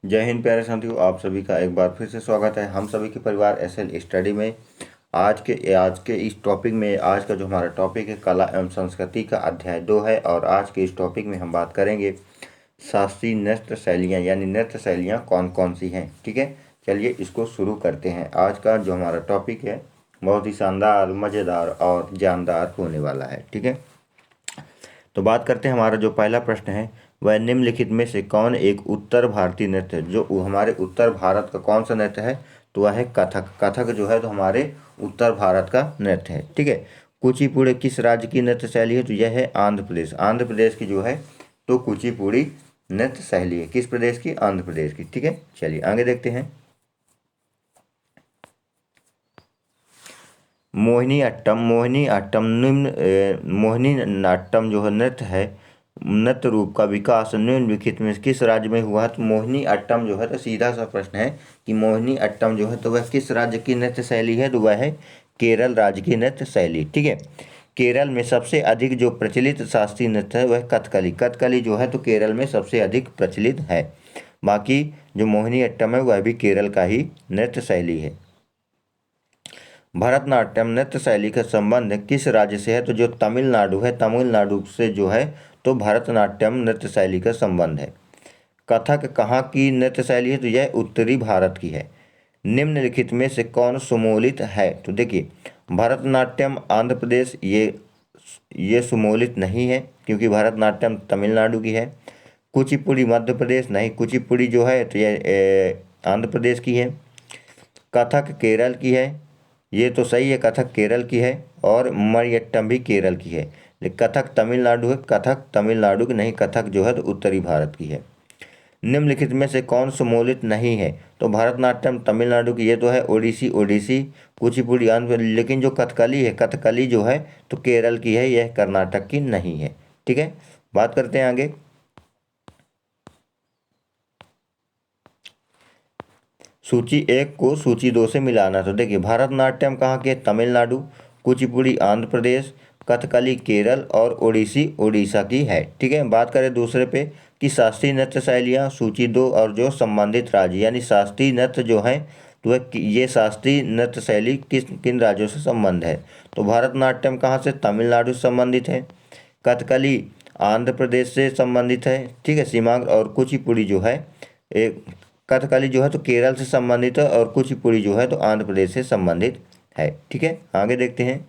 जय हिंद प्यारे साथियों, आप सभी का एक बार फिर से स्वागत है हम सभी के परिवार एसएल स्टडी में। आज के इस टॉपिक में आज का जो हमारा टॉपिक है कला एवं संस्कृति का अध्याय 2 है। और आज के इस टॉपिक में हम बात करेंगे शास्त्रीय नृत्य शैलियाँ, यानी नृत्य शैलियाँ कौन कौन सी हैं। ठीक है, चलिए इसको शुरू करते हैं। आज का जो हमारा टॉपिक है बहुत ही शानदार, मज़ेदार और जानदार होने वाला है। ठीक है, तो बात करते हैं। हमारा जो पहला प्रश्न है वह निम्नलिखित में से कौन एक उत्तर भारतीय नृत्य है। जो हमारे उत्तर भारत का कौन सा नृत्य है, तो वह है कथक। कथक जो है तो हमारे उत्तर भारत का नृत्य है। ठीक है, कुचिपुड़ी किस राज्य की नृत्य शैली है, तो यह है आंध्र प्रदेश। आंध्र प्रदेश की जो है तो कुचिपुड़ी नृत्य शैली है। किस प्रदेश की, आंध्र प्रदेश की। ठीक है, चलिए आगे देखते हैं। मोहिनी अट्टम मोहिनी नाट्यम जो है नृत्य है, नृत्य रूप का विकास निम्नलिखित में किस राज्य में हुआ है। तो मोहिनी अट्टम जो है तो सीधा सा प्रश्न है कि मोहिनी अट्टम जो है तो वह किस राज्य की नृत्य शैली है, तो वह है केरल राज्य की नृत्य शैली। ठीक है, केरल में सबसे अधिक जो प्रचलित शास्त्रीय नृत्य है वह कथकली। कथकली जो है तो केरल में सबसे अधिक प्रचलित है। बाकी जो मोहिनी अट्टम है वह भी केरल का ही नृत्य शैली है। भरतनाट्यम नृत्य शैली का संबंध किस राज्य से है, तो जो तमिलनाडु है, तमिलनाडु से जो है तो भरतनाट्यम नृत्य शैली का संबंध है। कथक कहाँ की नृत्य शैली है, तो यह उत्तरी भारत की है। निम्नलिखित में से कौन सुमोलित है, तो देखिए भरतनाट्यम आंध्र प्रदेश, ये सुमोलित नहीं है क्योंकि भरतनाट्यम तमिलनाडु की है। कुचिपुड़ी मध्य प्रदेश, नहीं, कुचिपुड़ी जो है तो यह आंध्र प्रदेश की है। कथक केरल की है, ये तो सही है, कथक केरल की है। और मरियट्टम भी केरल की है। लेकिन कथक तमिलनाडु है, कथक तमिलनाडु की नहीं, कथक जो है तो उत्तरी भारत की है। निम्नलिखित में से कौन सुमोलित नहीं है, तो भरतनाट्यम तमिलनाडु की, ये तो है ओडिसी, ओडिसी कुचिपुड़ी आंध्र। लेकिन जो कथकली है, कथकली जो है तो केरल की है, यह कर्नाटक की नहीं है। ठीक है, बात करते हैं आगे। सूची 1 को सूची 2 से मिलाना। तो देखिए भरतनाट्यम कहाँ के, तमिलनाडु। कुचिपुड़ी आंध्र प्रदेश। कथकली केरल और ओडिसी उड़ीसा की है। ठीक है, बात करें दूसरे पे कि शास्त्रीय नृत्य शैलियाँ सूची 2 और जो संबंधित राज्य, यानी शास्त्रीय नृत्य जो है तो ये शास्त्रीय नृत्य शैली किन राज्यों से संबंध है, तो भरतनाट्यम कहाँ से, तमिलनाडु से संबंधित है। कथकली आंध्र प्रदेश से संबंधित है। ठीक है, सीमांग। और कुचिपुड़ी जो है एक, कथकली जो है तो केरल से संबंधित है और कुचिपुड़ी जो है तो आंध्र प्रदेश से संबंधित है। ठीक है, आगे देखते हैं।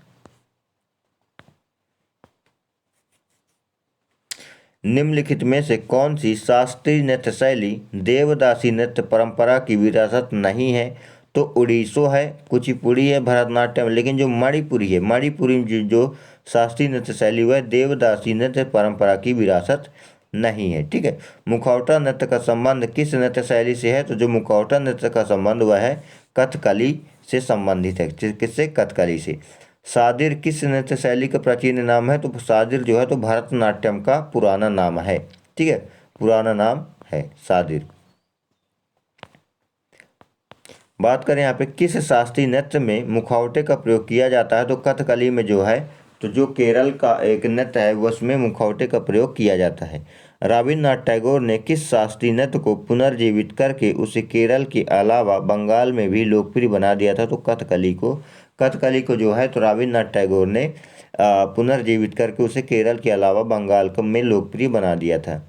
निम्नलिखित में से कौन सी शास्त्रीय नृत्य शैली देवदासी नृत्य परंपरा की विरासत नहीं है, तो उड़ीसो है, कुचिपुड़ी है, भरतनाट्यम। लेकिन जो मणिपुरी है, मणिपुरी जो शास्त्रीय नृत्य शैली वह देवदासी नृत्य परंपरा की विरासत नहीं है। ठीक है, मुखौटा नृत्य का संबंध किस नृत्य शैली से है, तो जो मुखौटा नृत्य का संबंध वह है कथकली से संबंधित है। किससे, कथकली से। सादिर किस नृत्य शैली का प्राचीन नाम है, तो सादिर जो है तो भरतनाट्यम का पुराना नाम है। ठीक है, पुराना नाम है सादिर। बात करें यहाँ पे किस शास्त्रीय नृत्य में मुखौटे का प्रयोग किया जाता है, तो कथकली में जो है तो जो केरल का एक नृत्य है उसमें मुखौटे का प्रयोग किया जाता है। रविन्द्रनाथ टैगोर ने किस शास्त्रीय नृत्य को पुनर्जीवित करके उसे केरल के अलावा बंगाल में भी लोकप्रिय बना दिया था, तो कथकली को। कथकली को जो है तो रविन्द्रनाथ टैगोर ने पुनर्जीवित करके उसे केरल के अलावा बंगाल में लोकप्रिय बना दिया था।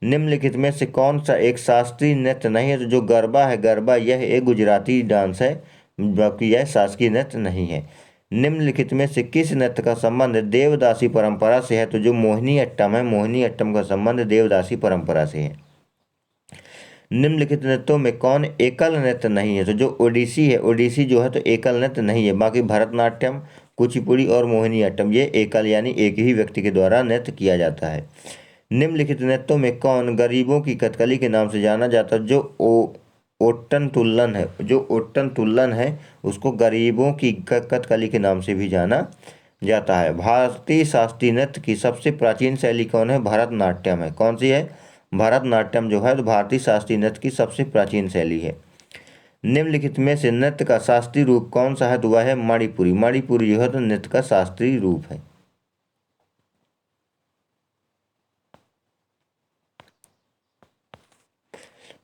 निम्नलिखित में से कौन सा एक शास्त्रीय नृत्य नहीं है, तो जो गरबा है, गरबा यह एक गुजराती डांस है, जबकि यह शासकीय नृत्य नहीं है। निम्नलिखित में से किस नृत्य का संबंध देवदासी परंपरा से है, तो जो मोहिनी अट्टम है, मोहिनी अट्टम का संबंध देवदासी परंपरा से है। निम्नलिखित नृत्यों में कौन एकल नृत्य नहीं है, तो जो ओडिसी है, ओडिसी जो है तो एकल नृत्य नहीं है। बाकी भरतनाट्यम, कुचिपुड़ी और मोहिनी अट्टम ये एकल यानी एक ही व्यक्ति के द्वारा नृत्य किया जाता है। निम्नलिखित नृत्यों में कौन गरीबों की कथकली के नाम से जाना जाता है, जो ओट्टन तुल्लन है, जो ओट्टन तुल्लन है उसको गरीबों की कथकली के नाम से भी जाना जाता है। भारतीय शास्त्रीय नृत्य की सबसे प्राचीन शैली कौन है, भरतनाट्यम है। कौन सी है, भरतनाट्यम जो है तो भारतीय शास्त्रीय नृत्य की सबसे प्राचीन शैली है। निम्नलिखित में से नृत्य का शास्त्रीय रूप कौन सा है, तो वह है मणिपुरी। मणिपुरी जो है तो नृत्य का शास्त्रीय रूप है।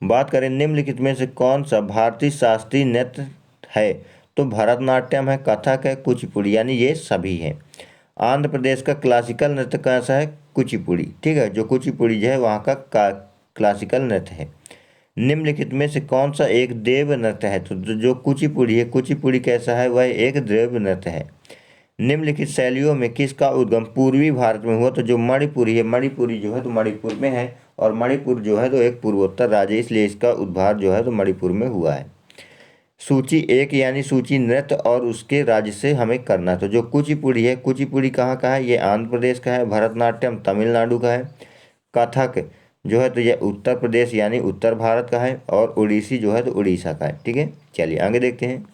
बात करें निम्नलिखित में से कौन सा भारतीय शास्त्रीय नृत्य है, तो भरतनाट्यम है, कथक है, कुचिपुड़ी, यानी ये सभी हैं। आंध्र प्रदेश का क्लासिकल नृत्य कैसा है, कुचिपुड़ी, ठीक है, जो कुचिपुड़ी जो है वहाँ का क्लासिकल नृत्य है। निम्नलिखित में से कौन सा एक देव नृत्य है, तो जो कुचिपुड़ी है, कुचिपुड़ी कैसा है, वह एक देव नृत्य है। निम्नलिखित शैलियों में किसका उद्गम पूर्वी भारत में हुआ, तो जो मणिपुरी है, मणिपुरी जो है तो मणिपुर में है, और मणिपुर जो है तो एक पूर्वोत्तर राज्य है, इसलिए इसका उद्भार जो है तो मणिपुर में हुआ है। सूची एक यानी सूची नृत्य और उसके राज्य से हमें करना है, तो जो कुचिपुड़ी है, कुचिपुड़ी कहाँ का है, ये आंध्र प्रदेश का है। भरतनाट्यम तमिलनाडु का है। कथक जो है तो ये उत्तर प्रदेश यानी उत्तर भारत का है, और ओडिसी जो है तो उड़ीसा का है। ठीक है, चलिए आगे देखते हैं।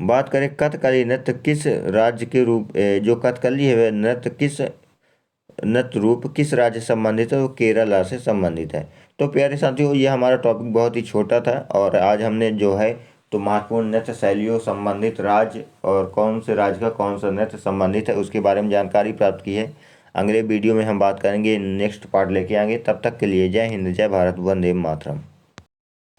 बात करें कथकली नृत्य किस राज्य के रूप जो कथकली है वह नृत्य रूप किस राज्य से संबंधित है, वो केरला से संबंधित है। तो प्यारे साथियों, ये हमारा टॉपिक बहुत ही छोटा था, और आज हमने जो है तो महत्वपूर्ण नृत्य शैलियों संबंधित राज्य और कौन से राज्य का कौन सा नृत्य संबंधित है उसके बारे में जानकारी प्राप्त की है। अगले वीडियो में हम बात करेंगे, नेक्स्ट पार्ट लेके आएंगे। तब तक के लिए जय हिंद, जय भारत, वंदे मातरम।